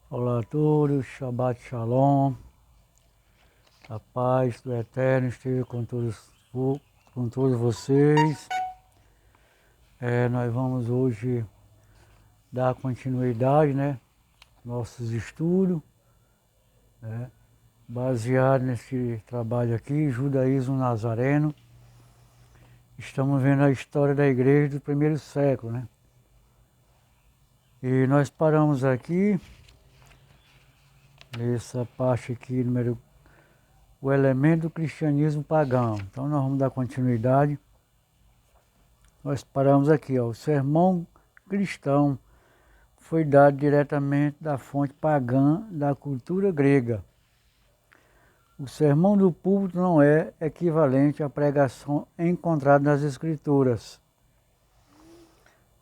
Olá a todos, Shabbat Shalom, a paz do Eterno esteja com todos vocês. Nós vamos hoje dar continuidade, nossos estudos, baseado nesse trabalho aqui, Judaísmo Nazareno. Estamos vendo a história da igreja do primeiro século, E nós paramos aqui, nessa parte aqui, o elemento do cristianismo pagão. Então nós vamos dar continuidade. Nós paramos aqui, ó. O sermão cristão foi dado diretamente da fonte pagã da cultura grega. O sermão do púlpito não é equivalente à pregação encontrada nas Escrituras.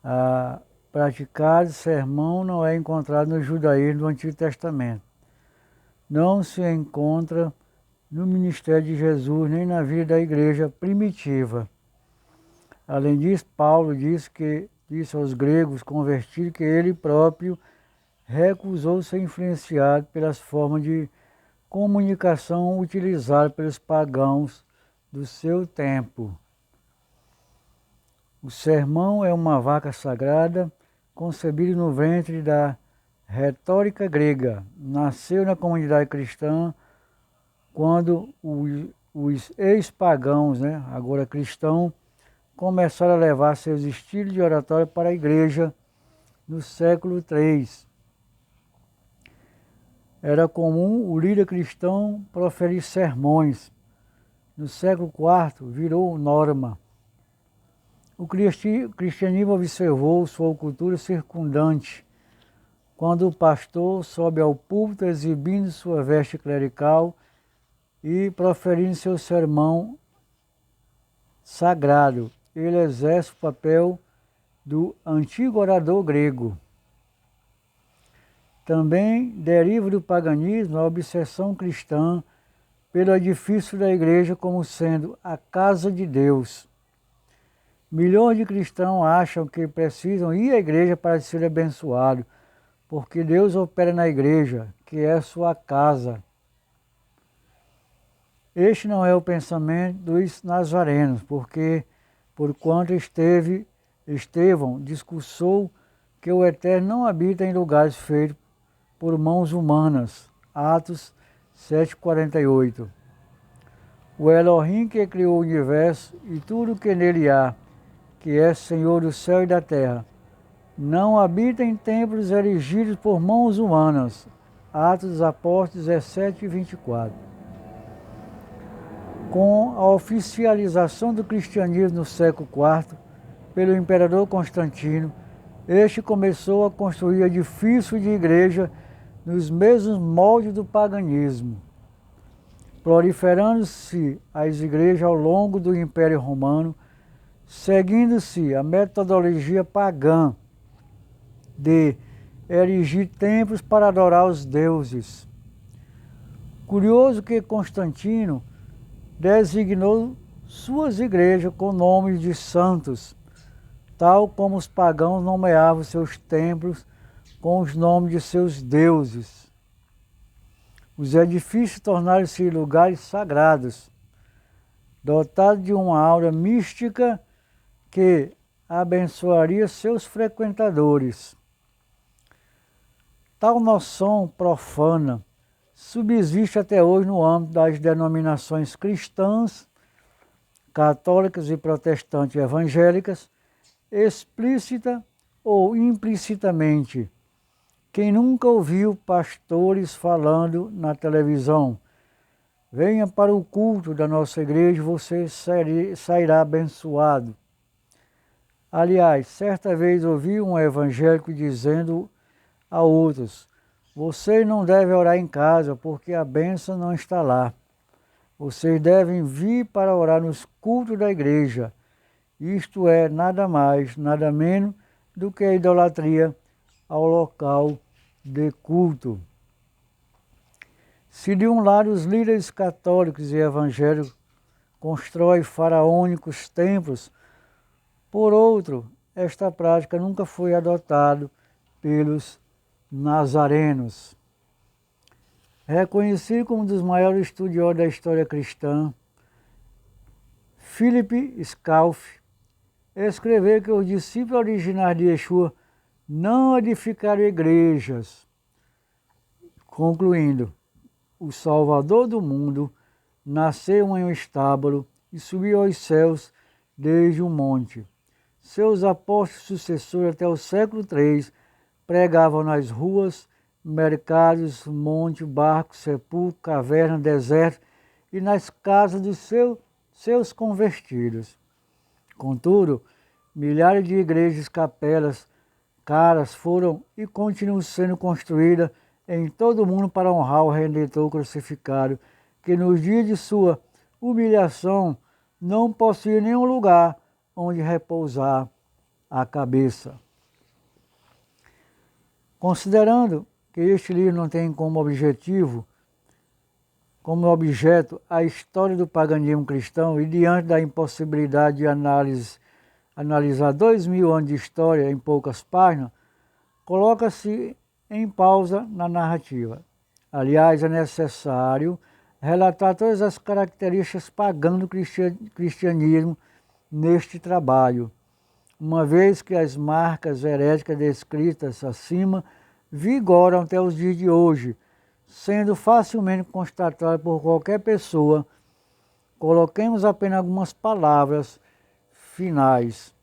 A praticado sermão não é encontrado no judaísmo do Antigo Testamento. Não se encontra no ministério de Jesus nem na vida da igreja primitiva. Além disso, Paulo disse aos gregos convertidos que ele próprio recusou ser influenciado pelas formas de comunicação utilizadas pelos pagãos do seu tempo. O sermão é uma vaca sagrada concebida no ventre da retórica grega. Nasceu na comunidade cristã quando os ex-pagãos, agora cristãos, começaram a levar seus estilos de oratória para a igreja no século III. Era comum o líder cristão proferir sermões. No século IV virou norma. O cristianismo observou sua cultura circundante, quando o pastor sobe ao púlpito exibindo sua veste clerical e proferindo seu sermão sagrado. Ele exerce o papel do antigo orador grego. Também deriva do paganismo a obsessão cristã pelo edifício da igreja como sendo a casa de Deus. Milhões de cristãos acham que precisam ir à igreja para ser abençoados, porque Deus opera na igreja, que é sua casa. Este não é o pensamento dos nazarenos, porque, porquanto Estevão discursou que o Eterno não habita em lugares feitos por mãos humanas. Atos 7,48. O Elohim que criou o universo e tudo o que nele há, que é Senhor do céu e da terra, não habita em templos erigidos por mãos humanas. Atos dos Apóstolos 17:24. Com a oficialização do cristianismo no século IV, pelo imperador Constantino, este começou a construir edifícios de igreja nos mesmos moldes do paganismo, proliferando-se as igrejas ao longo do Império Romano, seguindo-se a metodologia pagã de erigir templos para adorar os deuses. Curioso que Constantino designou suas igrejas com nomes de santos, tal como os pagãos nomeavam seus templos com os nomes de seus deuses. Os edifícios tornaram-se lugares sagrados, dotados de uma aura mística que abençoaria seus frequentadores. Tal noção profana subsiste até hoje no âmbito das denominações cristãs, católicas e protestantes evangélicas, explícita ou implicitamente. Quem nunca ouviu pastores falando na televisão: venha para o culto da nossa igreja e você sairá abençoado. Aliás, certa vez ouvi um evangélico dizendo a outros: vocês não devem orar em casa porque a bênção não está lá. Vocês devem vir para orar nos cultos da igreja. Isto é nada mais, nada menos do que a idolatria ao local de culto. Se de um lado os líderes católicos e evangélicos constroem faraônicos templos, por outro, esta prática nunca foi adotada pelos nazarenos. Reconhecido como um dos maiores estudiosos da história cristã, Philip Schaff escreveu que os discípulos originais de Yeshua não edificaram igrejas, concluindo: o Salvador do mundo nasceu em um estábulo e subiu aos céus desde o monte. Seus apóstolos sucessores até o século III pregavam nas ruas, mercados, montes, barcos, sepulcros, cavernas, desertos e nas casas dos seus convertidos. Contudo, milhares de igrejas, capelas, caras foram e continuam sendo construídas em todo o mundo para honrar o Redentor crucificado, que nos dias de sua humilhação não possuía nenhum lugar onde repousar a cabeça. Considerando que este livro não tem como objeto a história do paganismo cristão e diante da impossibilidade de analisar 2000 anos de história em poucas páginas, coloca-se em pausa na narrativa. Aliás, é necessário relatar todas as características pagãs do cristianismo neste trabalho, uma vez que as marcas heréticas descritas acima vigoram até os dias de hoje, sendo facilmente constatadas por qualquer pessoa. Coloquemos apenas algumas palavras finais.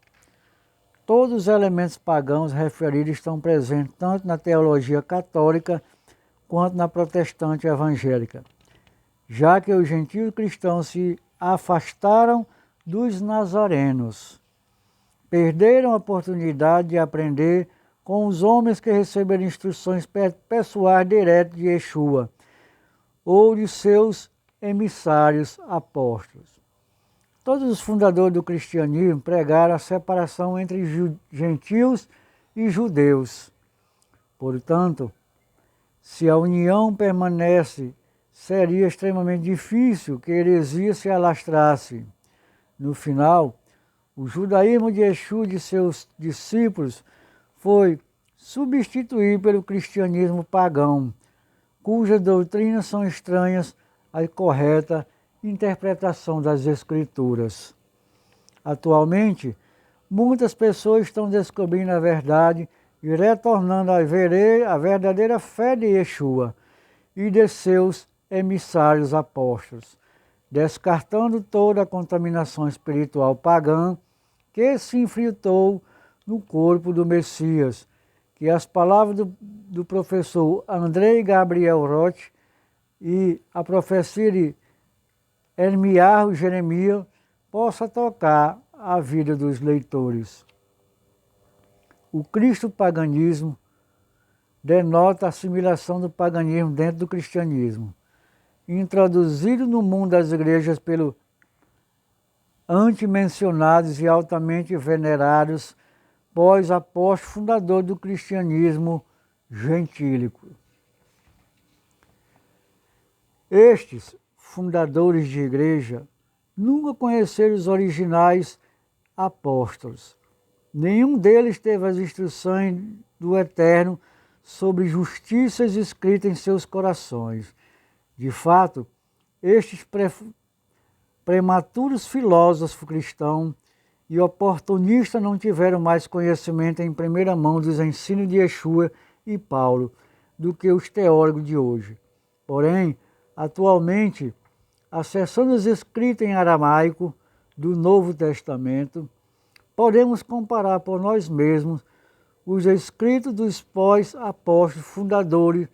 Todos os elementos pagãos referidos estão presentes tanto na teologia católica quanto na protestante evangélica, já que os gentios cristãos se afastaram dos nazarenos, perderam a oportunidade de aprender com os homens que receberam instruções pessoais diretas de Yeshua ou de seus emissários apóstolos. Todos os fundadores do cristianismo pregaram a separação entre gentios e judeus. Portanto, se a união permanece, seria extremamente difícil que a heresia se alastrasse. No final, o judaísmo de Yeshua e de seus discípulos foi substituído pelo cristianismo pagão, cujas doutrinas são estranhas à correta interpretação das Escrituras. Atualmente, muitas pessoas estão descobrindo a verdade e retornando à verdadeira fé de Yeshua e de seus emissários apóstolos, descartando toda a contaminação espiritual pagã que se infiltrou no corpo do Messias, que as palavras do professor Andrei Gabriel Roth e a profecia de Ermiarro Jeremias possa tocar a vida dos leitores. O cristo-paganismo denota a assimilação do paganismo dentro do cristianismo, introduzido no mundo das igrejas pelo antimencionados e altamente venerados pós-apóstolo fundador do cristianismo gentílico. Estes fundadores de igreja nunca conheceram os originais apóstolos. Nenhum deles teve as instruções do Eterno sobre justiças escritas em seus corações. De fato, estes prematuros filósofos cristãos e oportunistas não tiveram mais conhecimento em primeira mão dos ensinos de Yeshua e Paulo do que os teólogos de hoje. Porém, atualmente, acessando os escritos em aramaico do Novo Testamento, podemos comparar por nós mesmos os escritos dos pós-apóstolos fundadores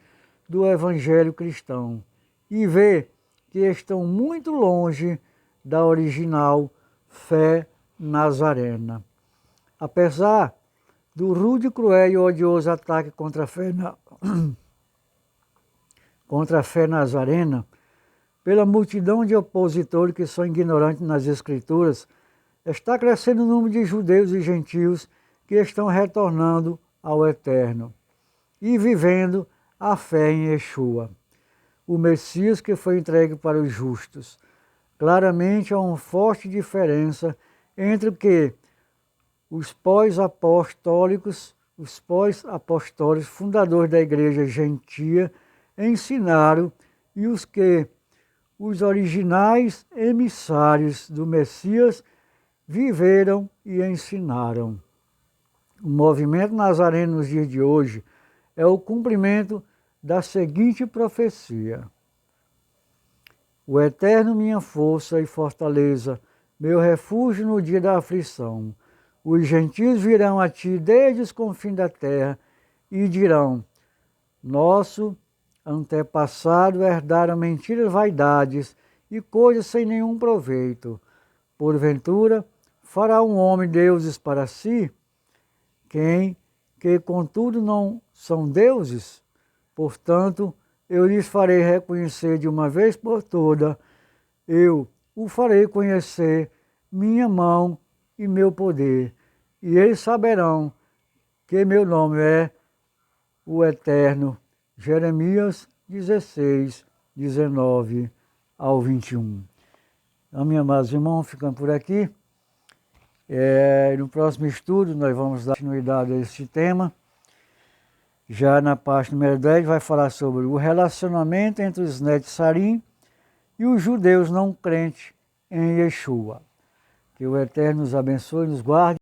do Evangelho cristão e ver que estão muito longe da original fé nazarena. Apesar do rude, cruel e odioso ataque contra a fé nazarena, pela multidão de opositores que são ignorantes nas Escrituras, está crescendo o número de judeus e gentios que estão retornando ao Eterno e vivendo a fé em Yeshua, o Messias que foi entregue para os justos. Claramente há uma forte diferença entre o que os pós-apostólicos os pós-apostólicos fundadores da igreja gentia ensinaram e os originais emissários do Messias viveram e ensinaram. O movimento nazareno nos dias de hoje é o cumprimento da seguinte profecia: o Eterno, minha força e fortaleza, meu refúgio no dia da aflição. Os gentios virão a ti desde os confins da terra e dirão: nosso antepassado herdaram mentiras, vaidades e coisas sem nenhum proveito. Porventura, fará um homem deuses para si, que contudo não são deuses? Portanto, eu lhes farei reconhecer de uma vez por toda, eu o farei conhecer minha mão e meu poder, e eles saberão que meu nome é o Eterno. Jeremias 16, 19 ao 21. Então, meus amados irmãos, ficamos por aqui. No próximo estudo, nós vamos dar continuidade a este tema. Já na parte número 10, vai falar sobre o relacionamento entre os Netzarim e os judeus não crentes em Yeshua. Que o Eterno nos abençoe e nos guarde.